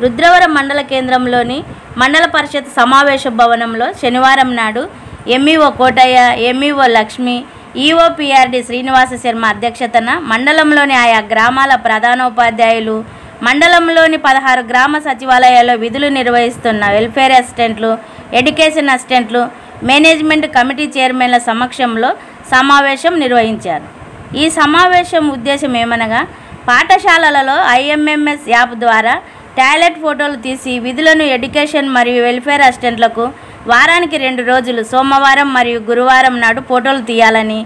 రుద్రవరం మండల కేంద్రంలోని మండల పరిషత్ సమావేశ భవనంలో శనివారం నాడు MEO Kotayya, MEO Lakshmi, EO PRD Srinivasa Sharma అధ్యక్షతన మండలంలోని ఆయా గ్రామాల ప్రధానోపాధ్యాయులు, మండలంలోని 16 గ్రామ సచివాలయాల్లో విధులు నిర్వహిస్తున్న వెల్ఫేర్ అసిస్టెంట్లు, ఎడ్యుకేషన్ అసిస్టెంట్లు, మేనేజ్మెంట్ కమిటీ చైర్మన్ల సమక్షంలో సమావేశం నిర్వహించారు. ఈ సమావేశం ఉద్దేశం ఏమనగా పాఠశాలలలో ఐఎంఎంఎస్ యాప్ ద్వారా టాయిలెట్ ఫోటోలు తీసి విధులను ఎడ్యుకేషన్ మరియు వెల్ఫేర్ అసిస్టెంట్లకు వారానికి 2 రోజులు సోమవారం మరియు గురువారం నాడు ఫోటోలు తీయాలని,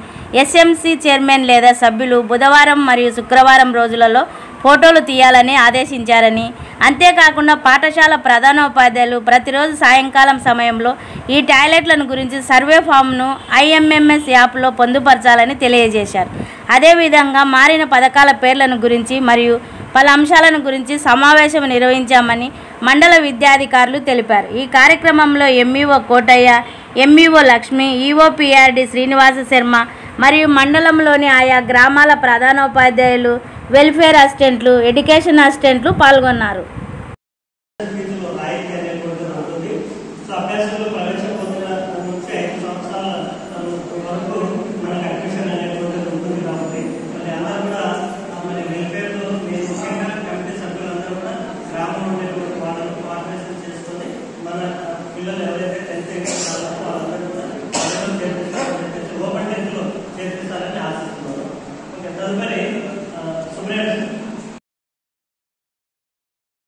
ఎస్ఎంసీ చైర్మన్ లేదా సభ్యులు బుధవారం మరియు శుక్రవారం రోజులలో ఫోటోలు తీయాలని ఆదేశించారని, అంతేకాకుండా పాఠశాల ప్రధానోపాధ్యాయులు ప్రతిరోజు సాయంకాలం సమయంలో ఈ టాయిలెట్లను గురించి సర్వే ఫామ్ను ఐఎంఎంఎస్ యాప్లో పొందుపరచాలని తెలియజేశారు. అదేవిధంగా మారిన పథకాల పేర్లను గురించి మరియు పలు అంశాలను గురించి సమావేశం నిర్వహించామని మండల విద్యాధికారులు తెలిపారు. ఈ కార్యక్రమంలో MEO Kotayya, MEO Lakshmi, EO PRD Srinivasa Sharma మరియు మండలంలోని ఆయా గ్రామాల ప్రధానోపాధ్యాయులు, వెల్ఫేర్ అసిస్టెంట్లు, ఎడ్యుకేషన్ అసిస్టెంట్లు పాల్గొన్నారు.